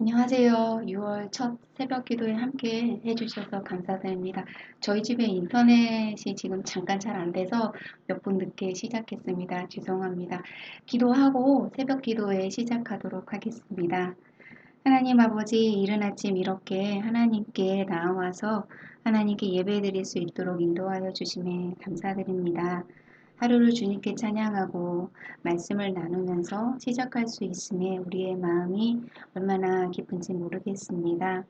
안녕하세요. 6월 첫 새벽 기도에 함께 해주셔서 감사드립니다. 저희 집에 인터넷이 지금 잠깐 잘 안 돼서 몇 분 늦게 시작했습니다. 죄송합니다. 기도하고 새벽 기도에 시작하도록 하겠습니다. 하나님 아버지, 이른 아침 이렇게 하나님께 나와서 하나님께 예배드릴 수 있도록 인도하여 주심에 감사드립니다. 하루를 주님께 찬양하고 말씀을 나누면서 시작할 수 있음에 우리의 마음이 얼마나 기쁜지 모르겠습니다.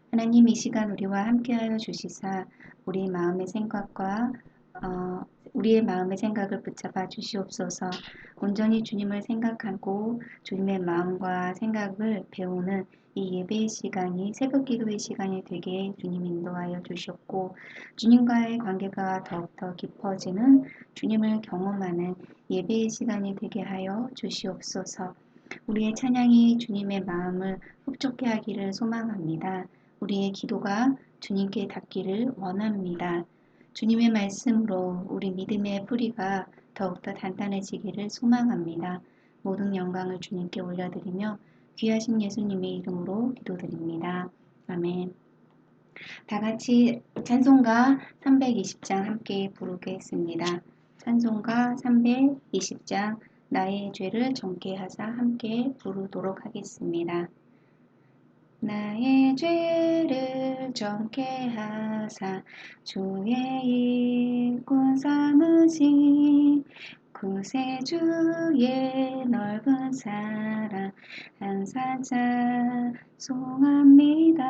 하나님 이 시간 우리와 함께하여 주시사 우리 마음의 생각과 우리의 마음의 생각을 붙잡아 주시옵소서. 온전히 주님을 생각하고 주님의 마음과 생각을 배우는 이 예배의 시간이 새벽 기도의 시간이 되게 주님 인도하여 주셨고 주님과의 관계가 더욱더 깊어지는 주님을 경험하는 예배의 시간이 되게 하여 주시옵소서. 우리의 찬양이 주님의 마음을 흡족해 하기를 소망합니다. 우리의 기도가 주님께 닿기를 원합니다. 주님의 말씀으로 우리 믿음의 뿌리가 더욱더 단단해지기를 소망합니다. 모든 영광을 주님께 올려드리며 귀하신 예수님의 이름으로 기도드립니다. 아멘. 다 같이 찬송가 320장 함께 부르겠습니다. 찬송가 320장 나의 죄를 정케 하사 함께 부르도록 하겠습니다. 나의 죄를 정케 하사 주의 일꾼 삼으신 구세주의 넓은 사랑 항상 찬송합니다.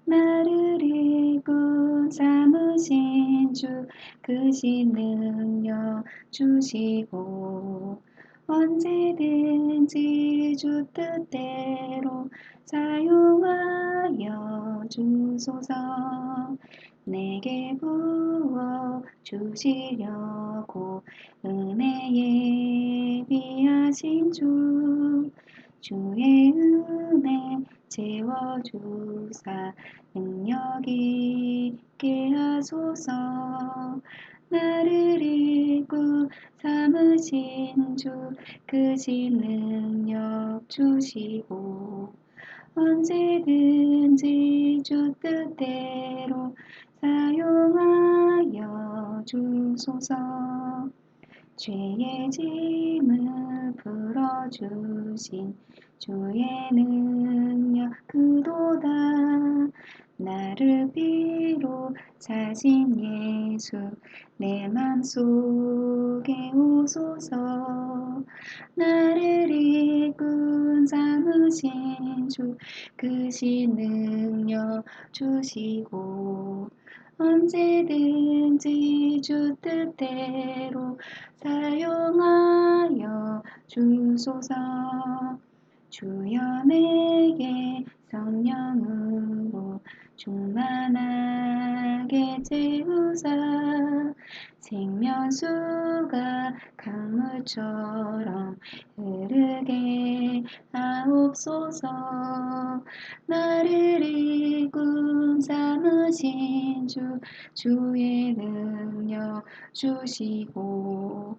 나를 일꾼 삼으신 주 크신 능력 주시고 언제든지 주 뜻대로 사용하여 주소서. 내게 부어 주시려고 은혜에 비하신 주 주의 은혜 채워주사 능력 있게 하소서. 나를 일꾼 삼으신 주 크신 능력 주시고 언제든지 주 뜻대로 사용하여 주소서. 죄의 짐을 풀어주신 주의 능력 그도다. 나를 비로 사신 예수 내 맘속에 오소서. 나를 일꾼 삼으신 주 크신 능력 주시고 언제든지 주 뜻대로 사용하여 주소서. 주여 내게 성령으로 충만하게 채우사 생명수가 강물처럼 흐르게 하옵소서. 나를 일꾼 삼으신 주 주의 능력 주시고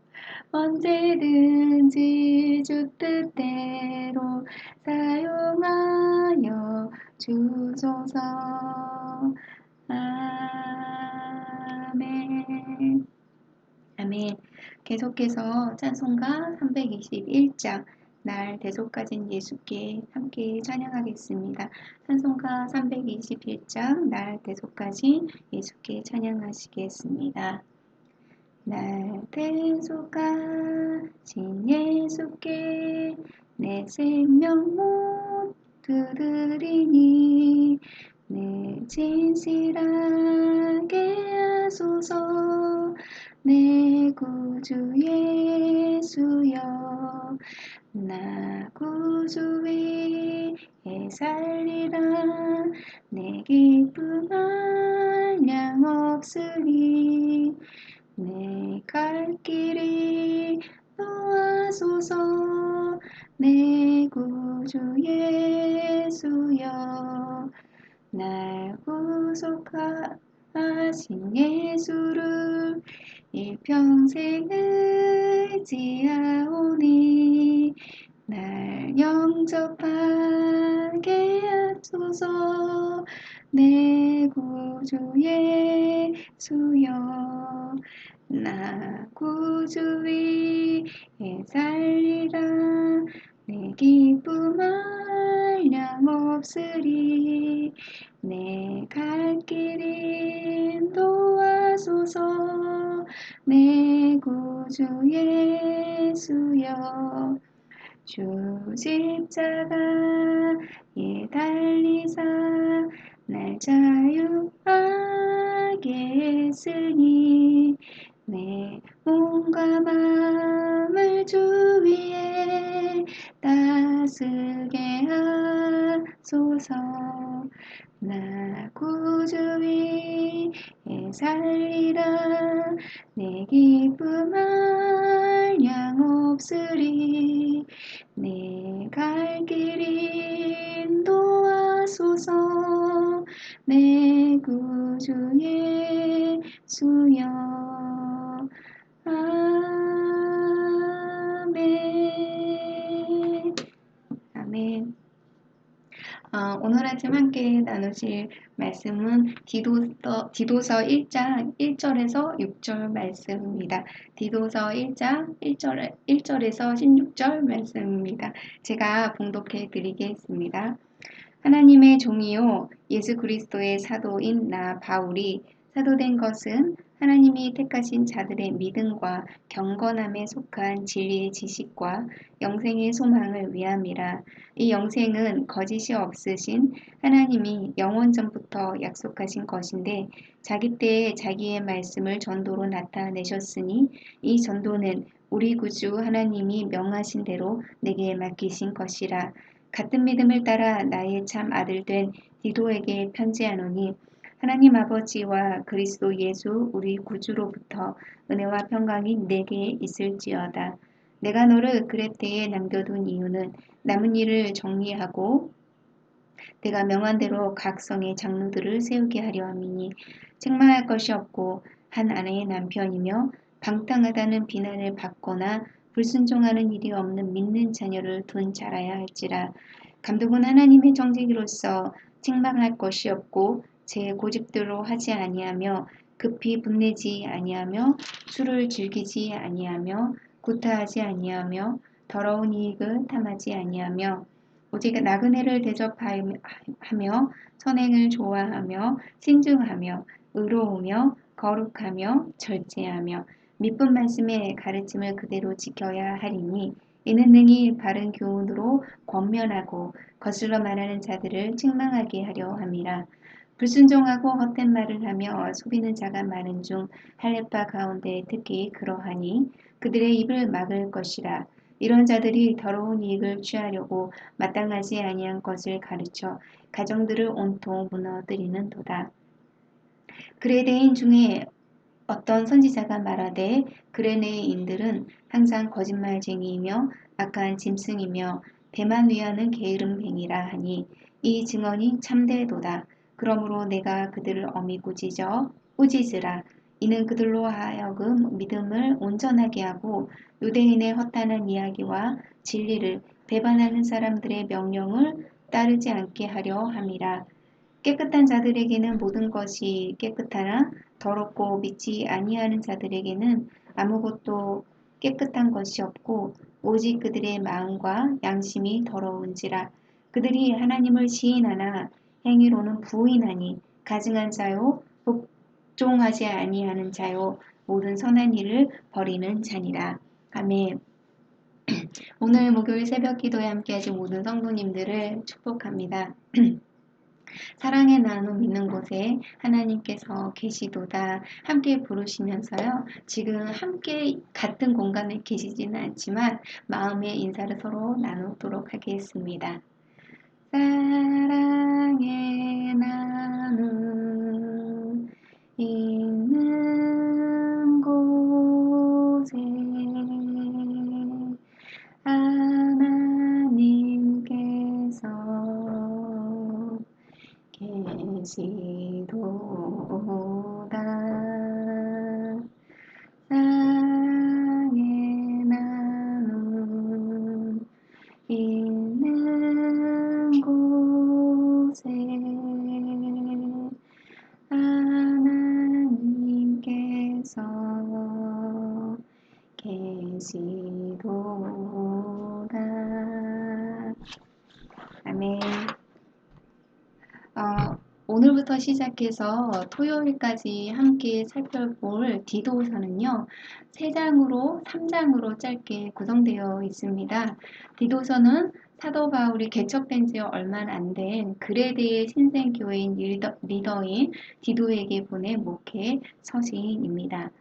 언제든지 주 뜻대로 사용하여 주소서. 아멘. 아멘. 계속해서 찬송가 321장 날 대속가진 예수께 함께 찬양하겠습니다. 찬송가 321장 날 대속가진 예수께 찬양하시겠습니다. 날 대속하신 예수께 내 생명 모두 드리니 내 진실하게 하소서. 내 구주 예수여 나 구주 위에 살리라. 내 기쁨 한량 없으니 내 갈 길이 도와소서. 내 구주 예수여 날 구속하신 예수를 일평생 의지하오니 날 영접하신 살게 하소서. 내 구주 예수여, 나 구주 위에 살리라. 내 기쁨 한량 없으리. 내 갈 길 인도하소서. 내 구주 예수여, 주 십자가에 달리사 날 자유하게 했으니 내 몸과 마음을 주 위에 따스게 하소서. 나 구주 위에 살리라. 내 기쁨 한량 없으리. 내 갈 길 인도하소서. 내 구주 예수여. 아멘. 아멘. 오늘 아침 함께 나누실 말씀은 디도서 1장 1절에서 6절 말씀입니다. 디도서 1장 1절에서 16절 말씀입니다. 제가 봉독해 드리겠습니다. 하나님의 종이요 예수 그리스도의 사도인 나 바울이 사도된 것은 하나님이 택하신 자들의 믿음과 경건함에 속한 진리의 지식과 영생의 소망을 위함이라. 이 영생은 거짓이 없으신 하나님이 영원전부터 약속하신 것인데 자기 때에 자기의 말씀을 전도로 나타내셨으니 이 전도는 우리 구주 하나님이 명하신 대로 내게 맡기신 것이라. 같은 믿음을 따라 나의 참 아들 된 디도에게 편지하노니 하나님 아버지와 그리스도 예수 우리 구주로부터 은혜와 평강이 내게 있을지어다. 내가 너를 그레테에 남겨둔 이유는 남은 일을 정리하고 내가 명한 대로 각 성의 장로들을 세우게 하려 함이니 책망할 것이 없고 한 아내의 남편이며 방탕하다는 비난을 받거나 불순종하는 일이 없는 믿는 자녀를 둔 자라야 할지라. 감독은 하나님의 정직이로서 책망할 것이 없고 제 고집대로 하지 아니하며 급히 분내지 아니하며 술을 즐기지 아니하며 구타하지 아니하며 더러운 이익을 탐하지 아니하며 오직 나그네를 대접하며 선행을 좋아하며 신중하며 의로우며 거룩하며 절제하며 미쁜 말씀의 가르침을 그대로 지켜야 하리니 이는 능히 바른 교훈으로 권면하고 거슬러 말하는 자들을 책망하게 하려 함이라. 불순종하고 헛된 말을 하며 속이는 자가 많은 중 할례파 가운데 특히 그러하니 그들의 입을 막을 것이라. 이런 자들이 더러운 이익을 취하려고 마땅하지 아니한 것을 가르쳐 가정들을 온통 무너뜨리는도다. 그레데인 중에 어떤 선지자가 말하되 그레네인들은 항상 거짓말쟁이이며 악한 짐승이며 배만 위하는 게으름뱅이라 하니 이 증언이 참되도다. 그러므로 내가 그들을 엄히 꾸짖으라. 이는 그들로 하여금 믿음을 온전하게 하고 유대인의 허탄한 이야기와 진리를 배반하는 사람들의 명령을 따르지 않게 하려 함이라. 깨끗한 자들에게는 모든 것이 깨끗하나 더럽고 믿지 아니하는 자들에게는 아무것도 깨끗한 것이 없고 오직 그들의 마음과 양심이 더러운지라. 그들이 하나님을 시인하나 행위로는 부인하니 가증한 자요 복종하지 아니하는 자요 모든 선한 일을 버리는 자니라. 아멘. 오늘 목요일 새벽 기도에 함께하신 모든 성도님들을 축복합니다. 사랑의 나눔 있는 곳에 하나님께서 계시도다 함께 부르시면서요. 지금 함께 같은 공간에 계시지는 않지만 마음의 인사를 서로 나누도록 하겠습니다. 사랑의 나눔 있는 곳에 하나님께서 계시도다. 사랑의 나눔 있는 곳에 아멘. 어, 오늘부터 시작해서 토요일까지 함께 살펴볼 디도서는요, 3장으로 짧게 구성되어 있습니다. 디도서는 사도 바울이 개척된 지 얼마 안 된 그레데의 신생교회인 리더인 디도에게 보낸 목회 서신입니다.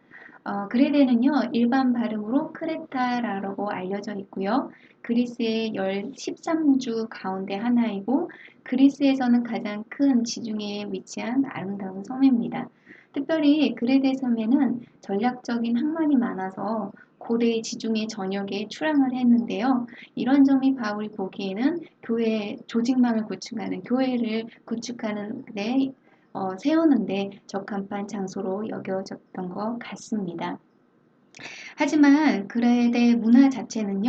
그레데는요, 일반 발음으로 크레타라고 알려져 있고요. 그리스의 13주 가운데 하나이고, 그리스에서는 가장 큰 지중해에 위치한 아름다운 섬입니다. 특별히 그레데 섬에는 전략적인 항만이 많아서 고대 지중해 전역에 출항을 했는데요. 이런 점이 바울이 보기에는 교회 조직망을 구축하는 교회를 구축하는 데 세우는데 적합한 장소로 여겨졌던 것 같습니다. 하지만 그레데 문화 자체는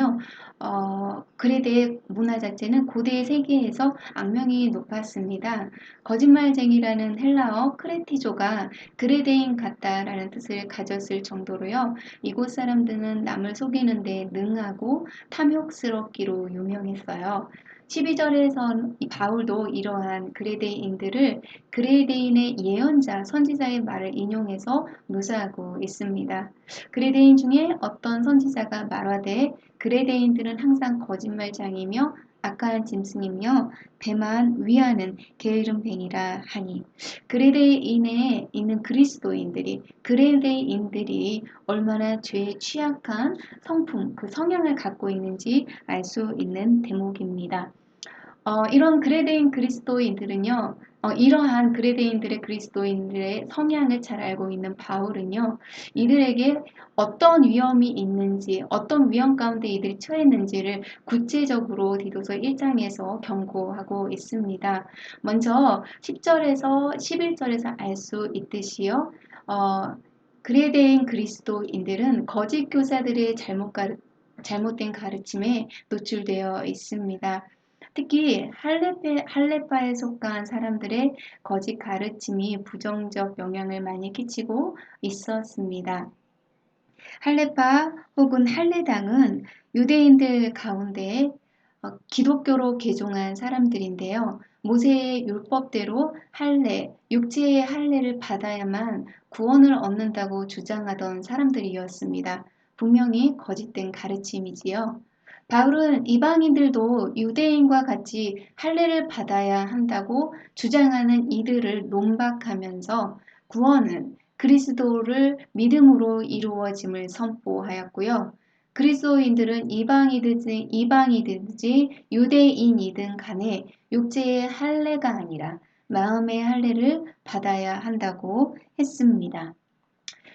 고대 세계에서 악명이 높았습니다. 거짓말쟁이라는 헬라어 크레티조가 그레데인 같다라는 뜻을 가졌을 정도로요. 이곳 사람들은 남을 속이는데 능하고 탐욕스럽기로 유명했어요. 12절에선 바울도 이러한 그레데인들을 그레데인의 예언자, 선지자의 말을 인용해서 묘사하고 있습니다. 그레데인 중에 어떤 선지자가 말하되 그레데인들은 항상 거짓말장이며 악한 짐승이며 배만 위하는 게으름뱅이라 하니 그레데인에 있는 그레데인들이 얼마나 죄에 취약한 성품, 그 성향을 갖고 있는지 알 수 있는 대목입니다. 이런 그레데인 그리스도인들은요, 이러한 그레데인들의 그리스도인들의 성향을 잘 알고 있는 바울은요, 이들에게 어떤 위험이 있는지, 어떤 위험 가운데 이들이 처했는지를 구체적으로 디도서 1장에서 경고하고 있습니다. 먼저 10절에서 11절에서 알 수 있듯이요, 그레데인 그리스도인들은 거짓 교사들의 잘못된 가르침에 노출되어 있습니다. 특히 할레파에 속한 사람들의 거짓 가르침이 부정적 영향을 많이 끼치고 있었습니다. 할레파 혹은 할레당은 유대인들 가운데 기독교로 개종한 사람들인데요. 모세의 율법대로 육체의 할례를 받아야만 구원을 얻는다고 주장하던 사람들이었습니다. 분명히 거짓된 가르침이지요. 바울은 이방인들도 유대인과 같이 할례를 받아야 한다고 주장하는 이들을 논박하면서 구원은 그리스도를 믿음으로 이루어짐을 선포하였고요. 그리스도인들은 이방이든지 유대인이든 간에 육체의 할례가 아니라 마음의 할례를 받아야 한다고 했습니다.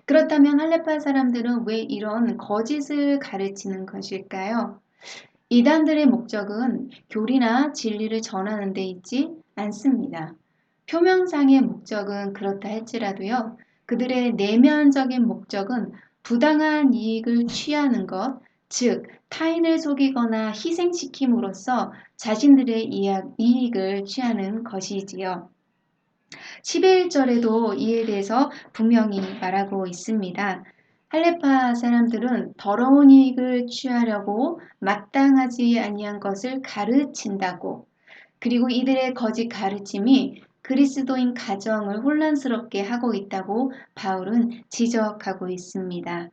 그렇다면 할레파 사람들은 왜 이런 거짓을 가르치는 것일까요? 이단들의 목적은 교리나 진리를 전하는 데 있지 않습니다. 표면상의 목적은 그렇다 할지라도요, 그들의 내면적인 목적은 부당한 이익을 취하는 것, 즉 타인을 속이거나 희생시킴으로써 자신들의 이익을 취하는 것이지요. 11절에도 이에 대해서 분명히 말하고 있습니다. 할레파 사람들은 더러운 이익을 취하려고 마땅하지 아니한 것을 가르친다고, 그리고 이들의 거짓 가르침이 그리스도인 가정을 혼란스럽게 하고 있다고 바울은 지적하고 있습니다.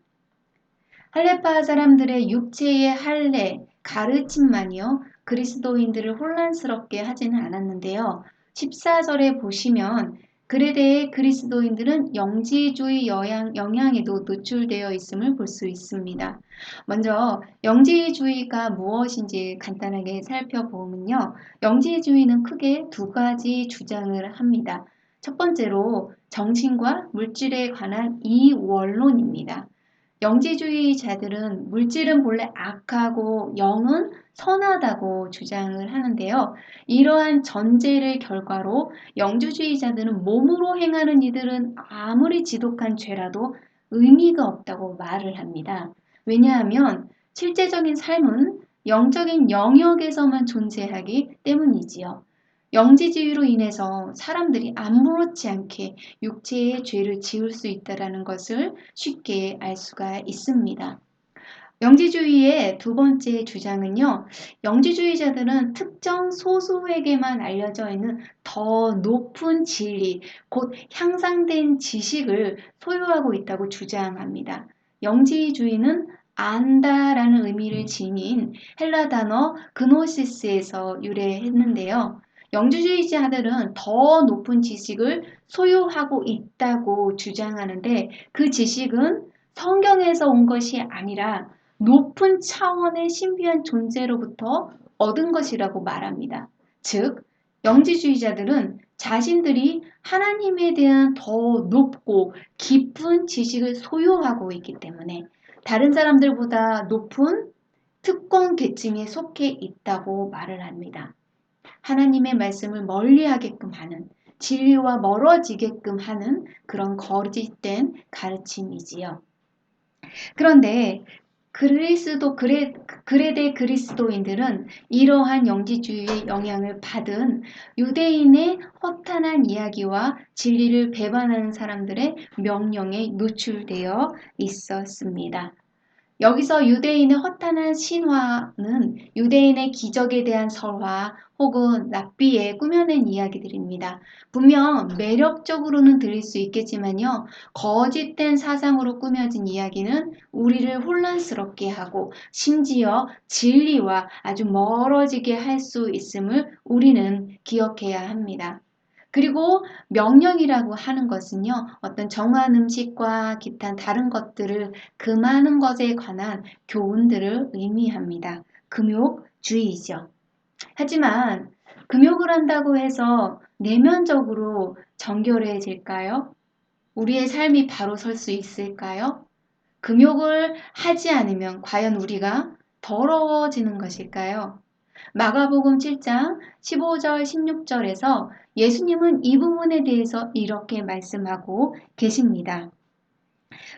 할레파 사람들의 육체의 할례, 가르침만이요, 그리스도인들을 혼란스럽게 하지는 않았는데요. 14절에 보시면 그레데의 그리스도인들은 영지주의 영향에도 노출되어 있음을 볼 수 있습니다. 먼저 영지주의가 무엇인지 간단하게 살펴보면요. 영지주의는 크게 두 가지 주장을 합니다. 첫 번째로 정신과 물질에 관한 이원론입니다. 영지주의자들은 물질은 본래 악하고 영은 선하다고 주장을 하는데요. 이러한 전제를 결과로 영주주의자들은 몸으로 행하는 이들은 아무리 지독한 죄라도 의미가 없다고 말을 합니다. 왜냐하면 실제적인 삶은 영적인 영역에서만 존재하기 때문이지요. 영지주의로 인해서 사람들이 아무렇지 않게 육체의 죄를 지을 수 있다는 것을 쉽게 알 수가 있습니다. 영지주의의 두 번째 주장은요, 영지주의자들은 특정 소수에게만 알려져 있는 더 높은 진리, 곧 향상된 지식을 소유하고 있다고 주장합니다. 영지주의는 안다라는 의미를 지닌 헬라 단어 그노시스에서 유래했는데요. 영지주의자들은 더 높은 지식을 소유하고 있다고 주장하는데 그 지식은 성경에서 온 것이 아니라 높은 차원의 신비한 존재로부터 얻은 것이라고 말합니다. 즉, 영지주의자들은 자신들이 하나님에 대한 더 높고 깊은 지식을 소유하고 있기 때문에 다른 사람들보다 높은 특권 계층에 속해 있다고 말을 합니다. 하나님의 말씀을 멀리하게끔 하는, 진리와 멀어지게끔 하는 그런 거짓된 가르침이지요. 그런데 그레데 그리스도인들은 이러한 영지주의의 영향을 받은 유대인의 허탄한 이야기와 진리를 배반하는 사람들의 명령에 노출되어 있었습니다. 여기서 유대인의 허탄한 신화는 유대인의 기적에 대한 설화 혹은 랍비에 꾸며낸 이야기들입니다. 분명 매력적으로는 들릴 수 있겠지만요, 거짓된 사상으로 꾸며진 이야기는 우리를 혼란스럽게 하고 심지어 진리와 아주 멀어지게 할 수 있음을 우리는 기억해야 합니다. 그리고 명령이라고 하는 것은요, 어떤 정한 음식과 기타 다른 것들을 금하는 것에 관한 교훈들을 의미합니다. 금욕주의죠. 하지만 금욕을 한다고 해서 내면적으로 정결해질까요? 우리의 삶이 바로 설 수 있을까요? 금욕을 하지 않으면 과연 우리가 더러워지는 것일까요? 마가복음 7장 15절 16절에서 예수님은 이 부분에 대해서 이렇게 말씀하고 계십니다.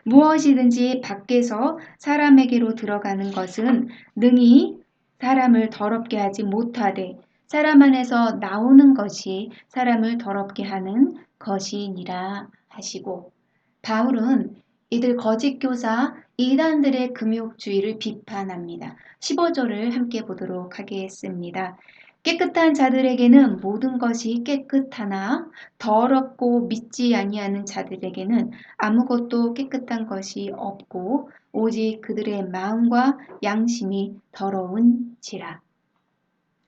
무엇이든지 밖에서 사람에게로 들어가는 것은 능히 사람을 더럽게 하지 못하되 사람 안에서 나오는 것이 사람을 더럽게 하는 것이니라 하시고, 바울은 이들 거짓 교사 이단들의 금욕주의를 비판합니다. 15절을 함께 보도록 하겠습니다. 깨끗한 자들에게는 모든 것이 깨끗하나 더럽고 믿지 아니하는 자들에게는 아무것도 깨끗한 것이 없고 오직 그들의 마음과 양심이 더러운지라.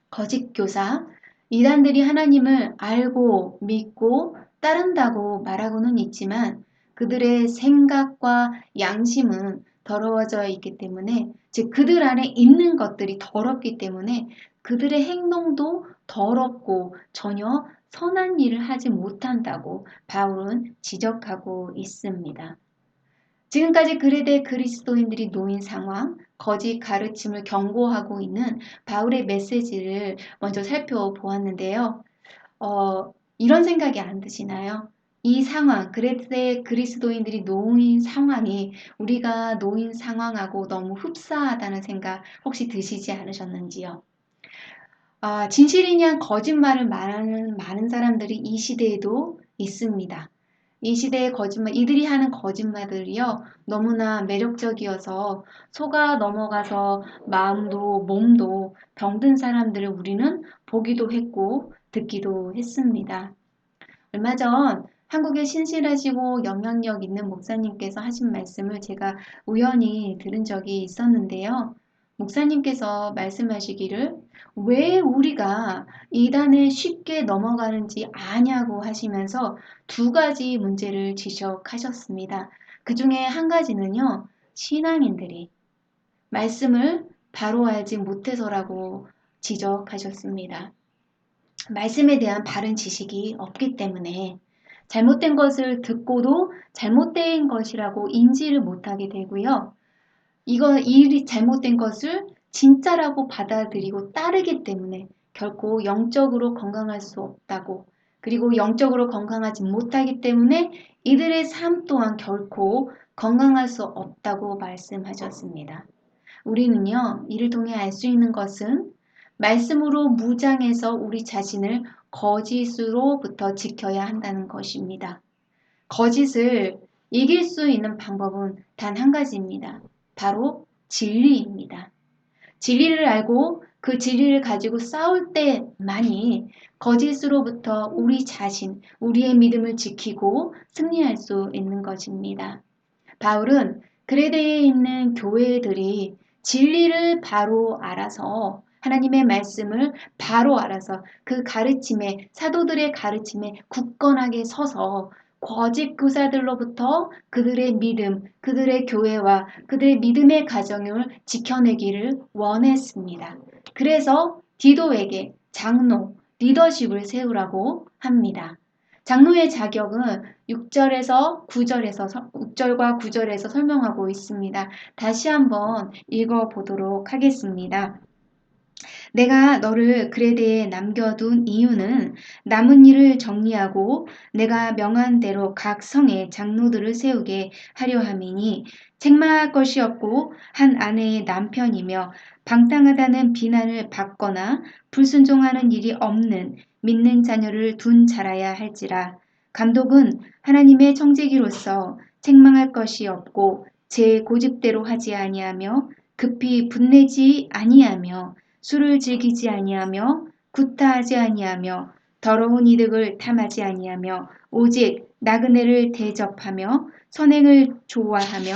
거짓 교사 이단들이 하나님을 알고 믿고 따른다고 말하고는 있지만 그들의 생각과 양심은 더러워져 있기 때문에, 즉 그들 안에 있는 것들이 더럽기 때문에 그들의 행동도 더럽고 전혀 선한 일을 하지 못한다고 바울은 지적하고 있습니다. 지금까지 그레데 그리스도인들이 놓인 상황, 거짓 가르침을 경고하고 있는 바울의 메시지를 먼저 살펴보았는데요. 이런 생각이 안 드시나요? 이 상황, 그레데 그리스도인들이 놓인 상황이 우리가 놓인 상황하고 너무 흡사하다는 생각 혹시 드시지 않으셨는지요? 진실이냐 거짓말을 말하는 많은 사람들이 이 시대에도 있습니다. 이 시대의 거짓말, 이들이 하는 거짓말들이요, 너무나 매력적이어서 속아 넘어가서 마음도 몸도 병든 사람들을 우리는 보기도 했고 듣기도 했습니다. 얼마 전 한국에 신실하시고 영향력 있는 목사님께서 하신 말씀을 제가 우연히 들은 적이 있었는데요. 목사님께서 말씀하시기를 왜 우리가 이단에 쉽게 넘어가는지 아냐고 하시면서 두 가지 문제를 지적하셨습니다. 그 중에 한 가지는요, 신앙인들이 말씀을 바로 알지 못해서라고 지적하셨습니다. 말씀에 대한 바른 지식이 없기 때문에 잘못된 것을 듣고도 잘못된 것이라고 인지를 못하게 되고요. 이 잘못된 것을 진짜라고 받아들이고 따르기 때문에 결코 영적으로 건강할 수 없다고, 그리고 영적으로 건강하지 못하기 때문에 이들의 삶 또한 결코 건강할 수 없다고 말씀하셨습니다. 우리는요, 이를 통해 알 수 있는 것은 말씀으로 무장해서 우리 자신을 거짓으로부터 지켜야 한다는 것입니다. 거짓을 이길 수 있는 방법은 단 한 가지입니다. 바로 진리입니다. 진리를 알고 그 진리를 가지고 싸울 때만이 거짓으로부터 우리 자신, 우리의 믿음을 지키고 승리할 수 있는 것입니다. 바울은 그레데에 있는 교회들이 진리를 바로 알아서 하나님의 말씀을 바로 알아서 그 가르침에 사도들의 가르침에 굳건하게 서서 거짓 교사들로부터 그들의 믿음, 그들의 교회와 그들의 믿음의 가정을 지켜내기를 원했습니다. 그래서 디도에게 장로, 리더십을 세우라고 합니다. 장로의 자격은 6절과 9절에서 설명하고 있습니다. 다시 한번 읽어보도록 하겠습니다. 내가 너를 그레데에 남겨둔 이유는 남은 일을 정리하고 내가 명한 대로 각 성에 장로들을 세우게 하려 함이니 책망할 것이 없고 한 아내의 남편이며 방탕하다는 비난을 받거나 불순종하는 일이 없는 믿는 자녀를 둔 자라야 할지라. 감독은 하나님의 청지기로서 책망할 것이 없고 제 고집대로 하지 아니하며 급히 분내지 아니하며 술을 즐기지 아니하며 구타하지 아니하며 더러운 이득을 탐하지 아니하며 오직 나그네를 대접하며 선행을 좋아하며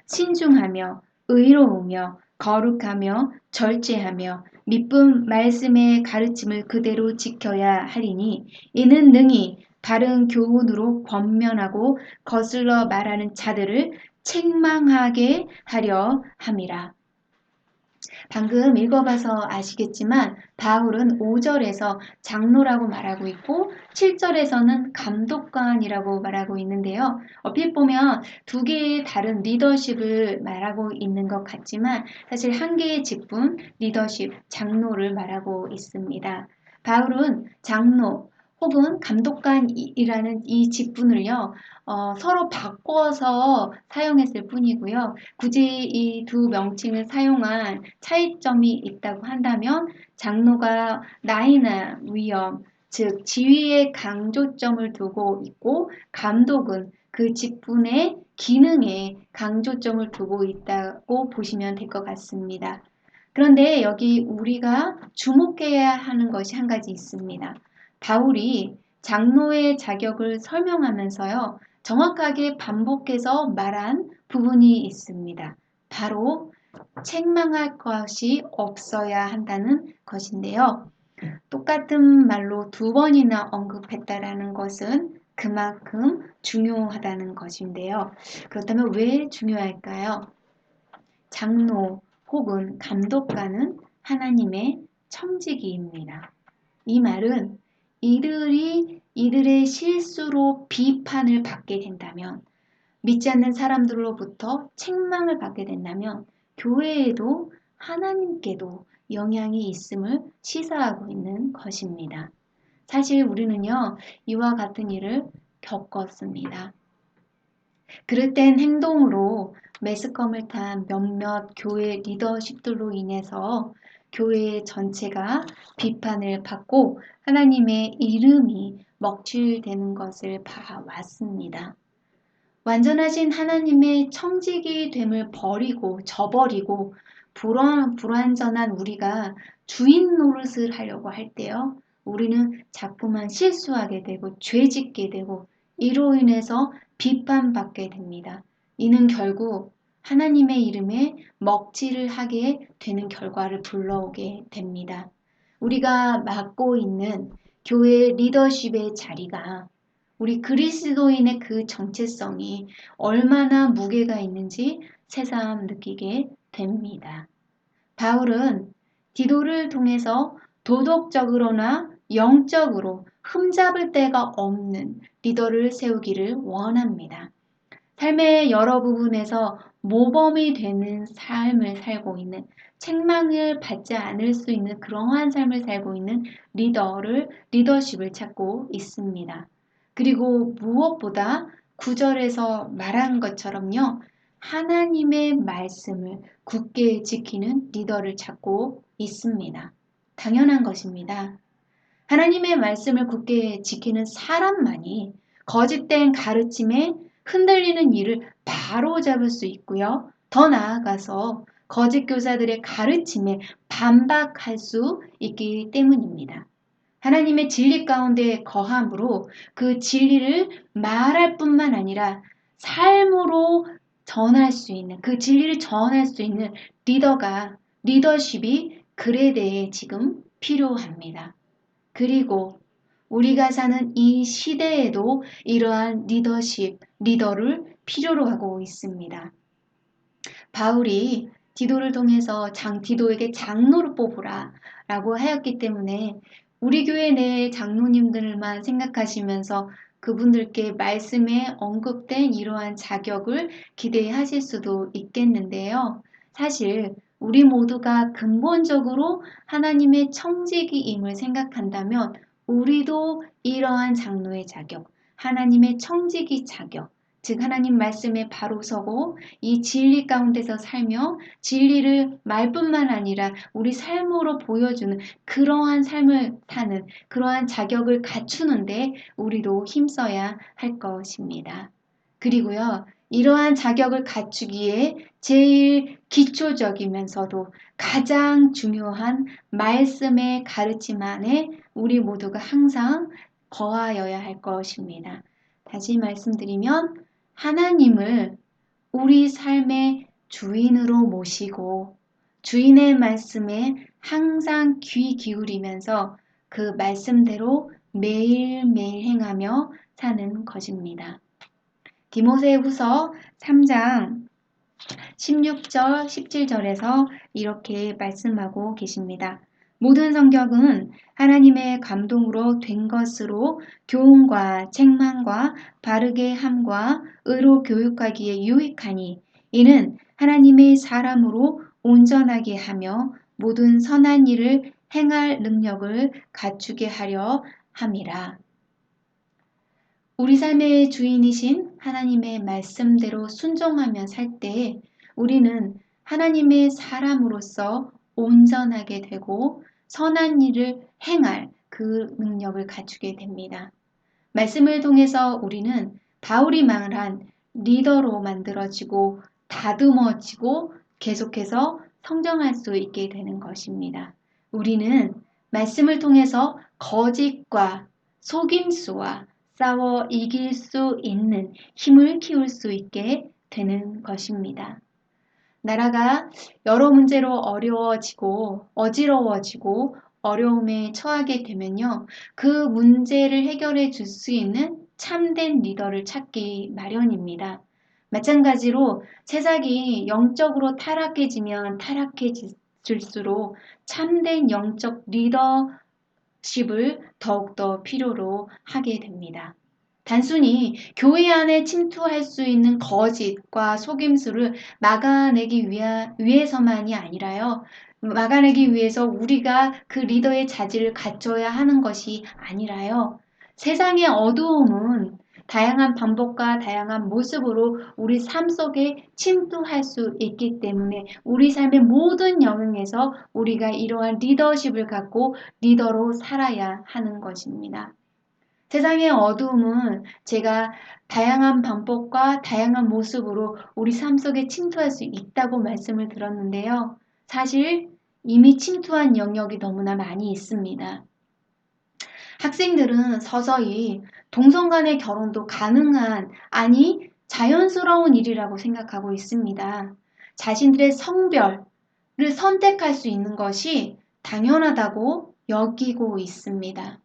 신중하며 의로우며 거룩하며 절제하며 미쁜 말씀의 가르침을 그대로 지켜야 하리니 이는 능히 바른 교훈으로 권면하고 거슬러 말하는 자들을 책망하게 하려 함이라. 방금 읽어봐서 아시겠지만 바울은 5절에서 장로라고 말하고 있고 7절에서는 감독관이라고 말하고 있는데요. 얼핏 보면 두 개의 다른 리더십을 말하고 있는 것 같지만 사실 한 개의 직분, 리더십, 장로를 말하고 있습니다. 바울은 장로 혹은 감독관이라는 이 직분을요, 서로 바꿔서 사용했을 뿐이고요. 굳이 이 두 명칭을 사용한 차이점이 있다고 한다면 장로가 나이나 위험, 즉 지위의 강조점을 두고 있고 감독은 그 직분의 기능에 강조점을 두고 있다고 보시면 될 것 같습니다. 그런데 여기 우리가 주목해야 하는 것이 한 가지 있습니다. 바울이 장로의 자격을 설명하면서요, 정확하게 반복해서 말한 부분이 있습니다. 바로 책망할 것이 없어야 한다는 것인데요. 똑같은 말로 두 번이나 언급했다라는 것은 그만큼 중요하다는 것인데요. 그렇다면 왜 중요할까요? 장로 혹은 감독관은 하나님의 청지기입니다. 이 말은 이들의 실수로 비판을 받게 된다면, 믿지 않는 사람들로부터 책망을 받게 된다면 교회에도 하나님께도 영향이 있음을 시사하고 있는 것입니다. 사실 우리는요, 이와 같은 일을 겪었습니다. 그릇된 행동으로 매스컴을 탄 몇몇 교회 리더십들로 인해서 교회 전체가 비판을 받고 하나님의 이름이 먹칠되는 것을 봐왔습니다. 완전하신 하나님의 청지기 됨을 버리고 저버리고 불완전한 우리가 주인 노릇을 하려고 할 때요, 우리는 자꾸만 실수하게 되고 죄짓게 되고 이로 인해서 비판받게 됩니다. 이는 결국 하나님의 이름에 먹칠을 하게 되는 결과를 불러오게 됩니다. 우리가 맡고 있는 교회 리더십의 자리가 우리 그리스도인의 그 정체성이 얼마나 무게가 있는지 새삼 느끼게 됩니다. 바울은 디도를 통해서 도덕적으로나 영적으로 흠잡을 데가 없는 리더를 세우기를 원합니다. 삶의 여러 부분에서 모범이 되는 삶을 살고 있는, 책망을 받지 않을 수 있는 그러한 삶을 살고 있는 리더십을 찾고 있습니다. 그리고 무엇보다 9절에서 말한 것처럼요, 하나님의 말씀을 굳게 지키는 리더를 찾고 있습니다. 당연한 것입니다. 하나님의 말씀을 굳게 지키는 사람만이 거짓된 가르침에 흔들리는 일을 바로 잡을 수 있고요. 더 나아가서 거짓 교사들의 가르침에 반박할 수 있기 때문입니다. 하나님의 진리 가운데 거함으로 그 진리를 말할 뿐만 아니라 삶으로 전할 수 있는, 그 진리를 전할 수 있는 리더십이 글에 대해 지금 필요합니다. 그리고 우리가 사는 이 시대에도 이러한 리더를 필요로 하고 있습니다. 바울이 디도를 통해서 디도에게 장로를 뽑으라 라고 하였기 때문에 우리 교회 내 장로님들만 생각하시면서 그분들께 말씀에 언급된 이러한 자격을 기대하실 수도 있겠는데요. 사실 우리 모두가 근본적으로 하나님의 청지기임을 생각한다면 우리도 이러한 장로의 자격, 하나님의 청지기 자격, 즉 하나님 말씀에 바로 서고 이 진리 가운데서 살며 진리를 말뿐만 아니라 우리 삶으로 보여주는 그러한 삶을 사는 그러한 자격을 갖추는데 우리도 힘써야 할 것입니다. 그리고요, 이러한 자격을 갖추기에 제일 기초적이면서도 가장 중요한 말씀의 가르침 안에 우리 모두가 항상 거하여야 할 것입니다. 다시 말씀드리면 하나님을 우리 삶의 주인으로 모시고 주인의 말씀에 항상 귀 기울이면서 그 말씀대로 매일매일 행하며 사는 것입니다. 디모데후서 3장 16절, 17절에서 이렇게 말씀하고 계십니다. 모든 성경은 하나님의 감동으로 된 것으로 교훈과 책망과 바르게 함과 의로 교육하기에 유익하니 이는 하나님의 사람으로 온전하게 하며 모든 선한 일을 행할 능력을 갖추게 하려 함이라. 우리 삶의 주인이신 하나님의 말씀대로 순종하며 살 때 우리는 하나님의 사람으로서 온전하게 되고 선한 일을 행할 그 능력을 갖추게 됩니다. 말씀을 통해서 우리는 바울이 말한 리더로 만들어지고 다듬어지고 계속해서 성장할 수 있게 되는 것입니다. 우리는 말씀을 통해서 거짓과 속임수와 싸워 이길 수 있는 힘을 키울 수 있게 되는 것입니다. 나라가 여러 문제로 어려워지고 어지러워지고 어려움에 처하게 되면요. 그 문제를 해결해 줄 수 있는 참된 리더를 찾기 마련입니다. 마찬가지로 세상이 영적으로 타락해지면 타락해질수록 참된 영적 리더십을 더욱더 필요로 하게 됩니다. 단순히 교회 안에 침투할 수 있는 거짓과 속임수를 막아내기 위해서만이 아니라요. 막아내기 위해서 우리가 그 리더의 자질을 갖춰야 하는 것이 아니라요. 세상의 어두움은 다양한 방법과 다양한 모습으로 우리 삶 속에 침투할 수 있기 때문에 우리 삶의 모든 영역에서 우리가 이러한 리더십을 갖고 리더로 살아야 하는 것입니다. 세상의 어두움은 제가 다양한 방법과 다양한 모습으로 우리 삶 속에 침투할 수 있다고 말씀을 들었는데요. 사실 이미 침투한 영역이 너무나 많이 있습니다. 학생들은 서서히 동성 간의 결혼도 가능한, 아니 자연스러운 일이라고 생각하고 있습니다. 자신들의 성별을 선택할 수 있는 것이 당연하다고 여기고 있습니다.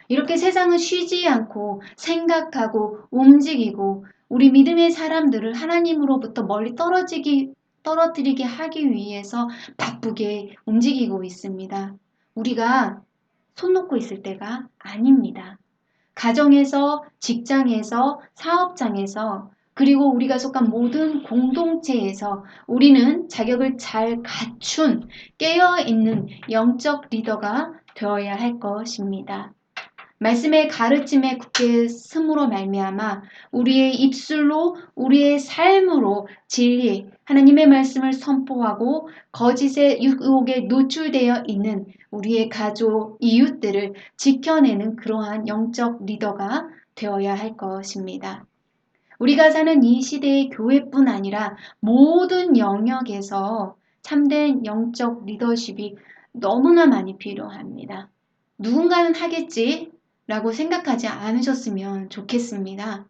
이렇게 세상은 쉬지 않고 생각하고 움직이고 우리 믿음의 사람들을 하나님으로부터 멀리 떨어뜨리게 하기 위해서 바쁘게 움직이고 있습니다. 우리가 손 놓고 있을 때가 아닙니다. 가정에서, 직장에서, 사업장에서, 그리고 우리가 속한 모든 공동체에서 우리는 자격을 잘 갖춘 깨어있는 영적 리더가 되어야 할 것입니다. 말씀의 가르침에 굳게 스므로 말미암아 우리의 입술로 우리의 삶으로 진리 하나님의 말씀을 선포하고 거짓의 유혹에 노출되어 있는 우리의 가족, 이웃들을 지켜내는 그러한 영적 리더가 되어야 할 것입니다. 우리가 사는 이 시대의 교회뿐 아니라 모든 영역에서 참된 영적 리더십이 너무나 많이 필요합니다. 누군가는 하겠지 라고 생각하지 않으셨으면 좋겠습니다.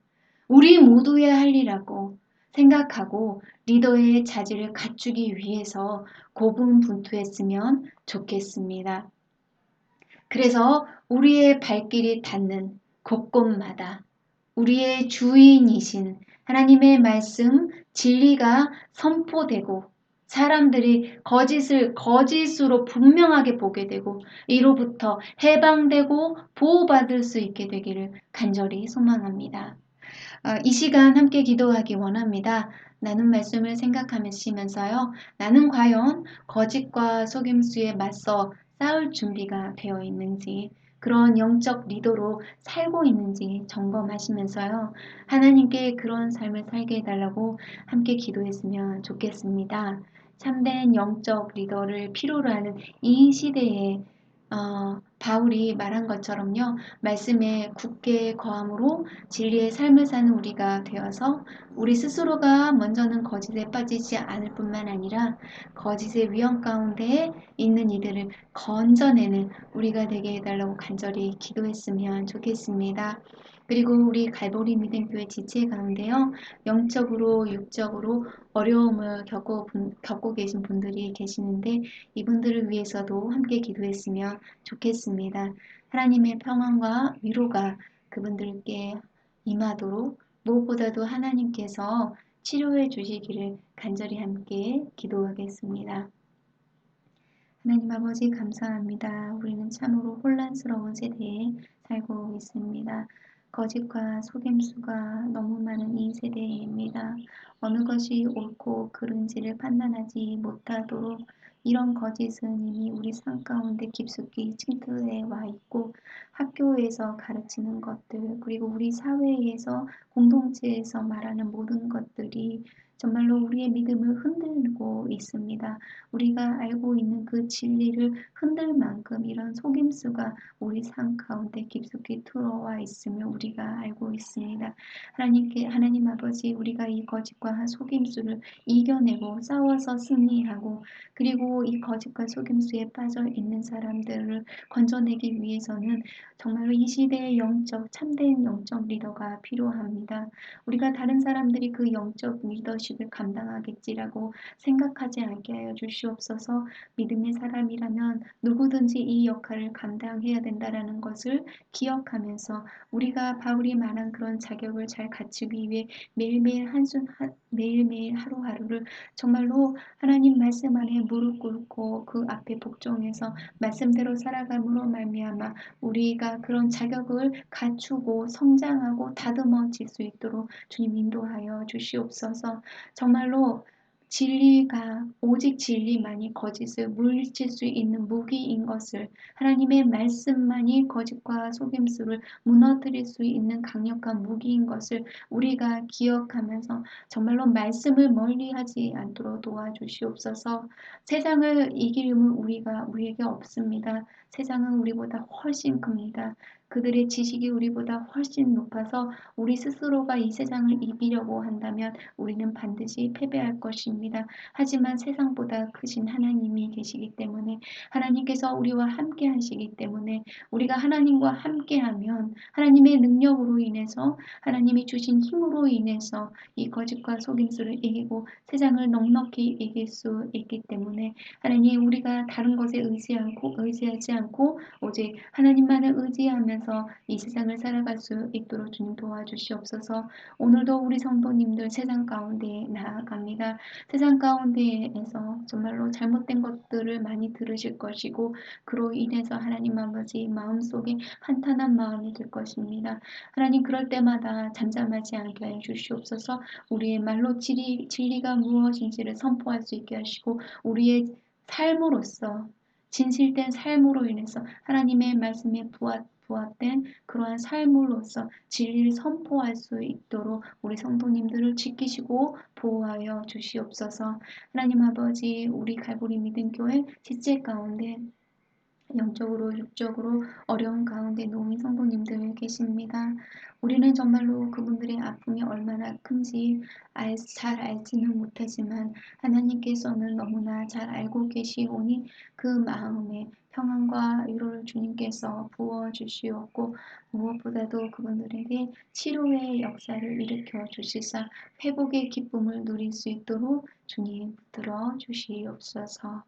우리 모두의 할 일이라고 생각하고 리더의 자질을 갖추기 위해서 고군분투했으면 좋겠습니다. 그래서 우리의 발길이 닿는 곳곳마다 우리의 주인이신 하나님의 말씀, 진리가 선포되고 사람들이 거짓을 거짓으로 분명하게 보게 되고 이로부터 해방되고 보호받을 수 있게 되기를 간절히 소망합니다. 이 시간 함께 기도하기 원합니다. 나눈 말씀을 생각하시면서요. 나는 과연 거짓과 속임수에 맞서 싸울 준비가 되어 있는지 그런 영적 리더로 살고 있는지 점검하시면서요. 하나님께 그런 삶을 살게 해달라고 함께 기도했으면 좋겠습니다. 참된 영적 리더를 필요로 하는 이 시대에 바울이 말한 것처럼요. 말씀에 굳게 거함으로 진리의 삶을 사는 우리가 되어서 우리 스스로가 먼저는 거짓에 빠지지 않을 뿐만 아니라 거짓의 위험 가운데 있는 이들을 건져내는 우리가 되게 해달라고 간절히 기도했으면 좋겠습니다. 그리고 우리 갈보리 믿음교회 지체 가운데요. 영적으로 육적으로 어려움을 겪고 계신 분들이 계시는데 이분들을 위해서도 함께 기도했으면 좋겠습니다. 하나님의 평안과 위로가 그분들께 임하도록 무엇보다도 하나님께서 치료해 주시기를 간절히 함께 기도하겠습니다. 하나님 아버지 감사합니다. 우리는 참으로 혼란스러운 세대에 살고 있습니다. 거짓과 속임수가 너무 많은 이 세대입니다. 어느 것이 옳고 그른지를 판단하지 못하도록 이런 거짓은 이미 우리 삶 가운데 깊숙이 침투해 와 있고 학교에서 가르치는 것들 그리고 우리 사회에서 공동체에서 말하는 모든 것들이 정말로 우리의 믿음을 흔들고 있습니다. 우리가 알고 있는 그 진리를 흔들 만큼 이런 속임수가 우리 삶 가운데 깊숙이 들어와 있으며 우리가 알고 있습니다. 하나님 아버지 우리가 이 거짓과 속임수를 이겨내고 싸워서 승리하고 그리고 이 거짓과 속임수에 빠져 있는 사람들을 건져내기 위해서는 정말로 이 시대의 참된 영적 리더가 필요합니다. 우리가 다른 사람들이 그 영적 리더십을 감당하겠지라고 생각하지 않게 하여 주시옵소서. 믿음의 사람이라면 누구든지 이 역할을 감당해야 된다라는 것을 기억하면서 우리가 바울이 말한 그런 자격을 잘 갖추기 위해 매일매일 하루하루를 정말로 하나님 말씀 안에 무릎 꿇고 그 앞에 복종해서 말씀대로 살아감으로 말미암아 우리가 그런 자격을 갖추고 성장하고 다듬어질 수 있도록 주님 인도하여 주시옵소서. 정말로 진리가 오직 진리만이 거짓을 물리칠 수 있는 무기인 것을 하나님의 말씀만이 거짓과 속임수를 무너뜨릴 수 있는 강력한 무기인 것을 우리가 기억하면서 정말로 말씀을 멀리하지 않도록 도와주시옵소서. 세상을 이길 힘은 우리에게 없습니다. 세상은 우리보다 훨씬 큽니다. 그들의 지식이 우리보다 훨씬 높아서 우리 스스로가 이 세상을 이기려고 한다면 우리는 반드시 패배할 것입니다. 하지만 세상보다 크신 하나님이 계시기 때문에 하나님께서 우리와 함께 하시기 때문에 우리가 하나님과 함께하면 하나님의 능력으로 인해서 하나님이 주신 힘으로 인해서 이 거짓과 속임수를 이기고 세상을 넉넉히 이길 수 있기 때문에 하나님 우리가 다른 것에 의지하지 않고 오직 하나님만을 의지하면서 이 세상을 살아갈 수 있도록 주님 도와주시옵소서. 오늘도 우리 성도님들 세상 가운데 나아갑니다. 세상 가운데에서 정말로 잘못된 것들을 많이 들으실 것이고 그로 인해서 하나님 아버지 마음속에 한탄한 마음이 들 것입니다. 하나님 그럴 때마다 잠잠하지 않게 해 주시옵소서. 우리의 말로 진리가 무엇인지를 선포할 수 있게 하시고 우리의 삶으로서 진실된 삶으로 인해서 하나님의 말씀에 부합된 그러한 삶으로서 진리를 선포할 수 있도록 우리 성도님들을 지키시고 보호하여 주시옵소서. 하나님 아버지 우리 갈보리 믿음교회 지체 가운데 영적으로, 육적으로 어려운 가운데 놓인 성도님들 계십니다. 우리는 정말로 그분들의 아픔이 얼마나 큰지 잘 알지는 못하지만 하나님께서는 너무나 잘 알고 계시오니 그 마음에 평안과 위로를 주님께서 부어주시옵고 무엇보다도 그분들에게 치료의 역사를 일으켜 주시사 회복의 기쁨을 누릴 수 있도록 주님 붙들어 주시옵소서.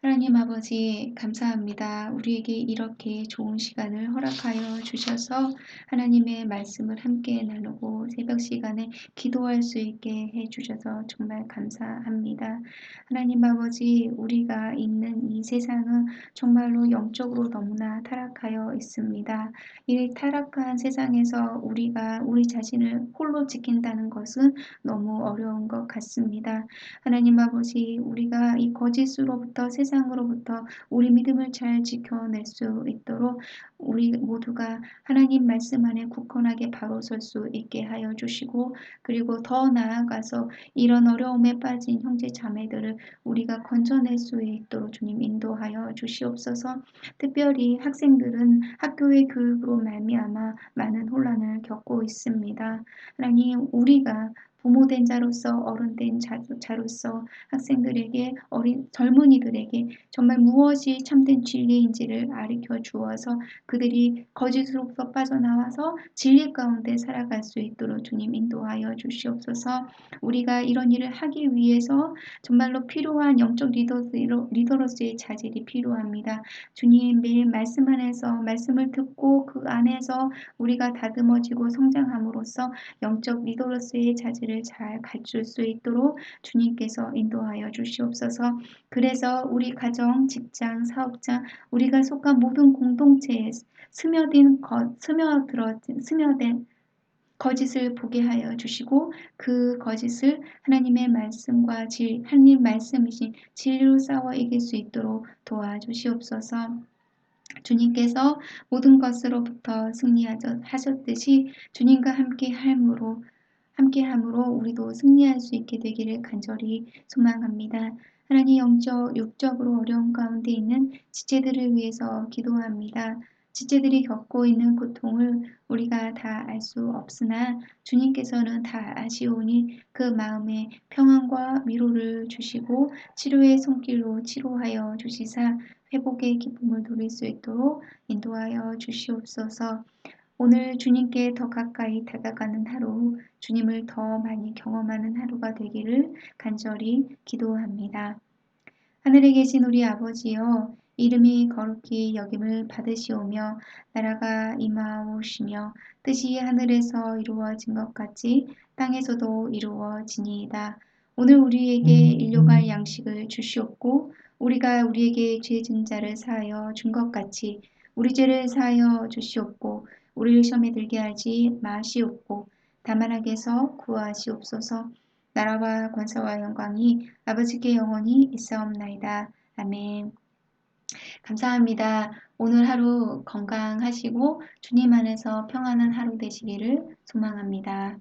하나님 아버지 감사합니다. 우리에게 이렇게 좋은 시간을 허락하여 주셔서 하나님의 말씀을 함께 나누고 새벽 시간에 기도할 수 있게 해주셔서 정말 감사합니다. 하나님 아버지 우리가 있는 이 세상은 정말로 영적으로 너무나 타락하여 있습니다. 이 타락한 세상에서 우리가 우리 자신을 홀로 지킨다는 것은 너무 어려운 것 같습니다. 하나님 아버지 우리가 이 거짓으로부터 세상으로부터 우리 믿음을 잘 지켜낼 수 있도록 우리 모두가 하나님 말씀 안에 굳건하게 바로 설 수 있게 하여 주시고 그리고 더 나아가서 이런 어려움에 빠진 형제 자매들을 우리가 건져낼 수 있도록 주님 인도하여 주시옵소서. 특별히 학생들은 학교의 교육으로 말미암아 많은 혼란을 겪고 있습니다. 하나님 우리가 부모된 자로서 어른된 자로서 학생들에게 젊은이들에게 정말 무엇이 참된 진리인지를 가르쳐 주어서 그들이 거짓으로부터 빠져나와서 진리 가운데 살아갈 수 있도록 주님 인도하여 주시옵소서. 우리가 이런 일을 하기 위해서 정말로 필요한 영적 리더로서의 자질이 필요합니다. 주님 매일 말씀 안에서 말씀을 듣고 그 안에서 우리가 다듬어지고 성장함으로써 영적 리더로서의 자질을 잘 갖출 수 있도록 주님께서 인도하여 주시옵소서. 그래서 우리 가정, 직장, 사업장, 우리가 속한 모든 공동체에 스며든 거짓을 보게 하여 주시고 그 거짓을 하나님의 말씀과 하나님 말씀이신 진리로 싸워 이길 수 있도록 도와주시옵소서. 주님께서 모든 것으로부터 승리하셨듯이 주님과 함께함으로 우리도 승리할 수 있게 되기를 간절히 소망합니다. 하나님 육적으로 어려운 가운데 있는 지체들을 위해서 기도합니다. 지체들이 겪고 있는 고통을 우리가 다 알 수 없으나 주님께서는 다 아시오니 그 마음에 평안과 위로를 주시고 치료의 손길로 치료하여 주시사 회복의 기쁨을 누릴 수 있도록 인도하여 주시옵소서. 오늘 주님께 더 가까이 다가가는 하루, 주님을 더 많이 경험하는 하루가 되기를 간절히 기도합니다. 하늘에 계신 우리 아버지여, 이름이 거룩히 여김을 받으시오며 나라가 임하오시며 뜻이 하늘에서 이루어진 것 같이 땅에서도 이루어지니이다. 오늘 우리에게 일용할 양식을 주시옵고 우리가 우리에게 죄 진 자를 사하여 준 것 같이 우리 죄를 사하여 주시옵고 우리를 시험에 들게 하지 마시옵고 다만 악에서 구하시옵소서. 나라와 권세와 영광이 아버지께 영원히 있사옵나이다. 아멘. 감사합니다. 오늘 하루 건강하시고 주님 안에서 평안한 하루 되시기를 소망합니다.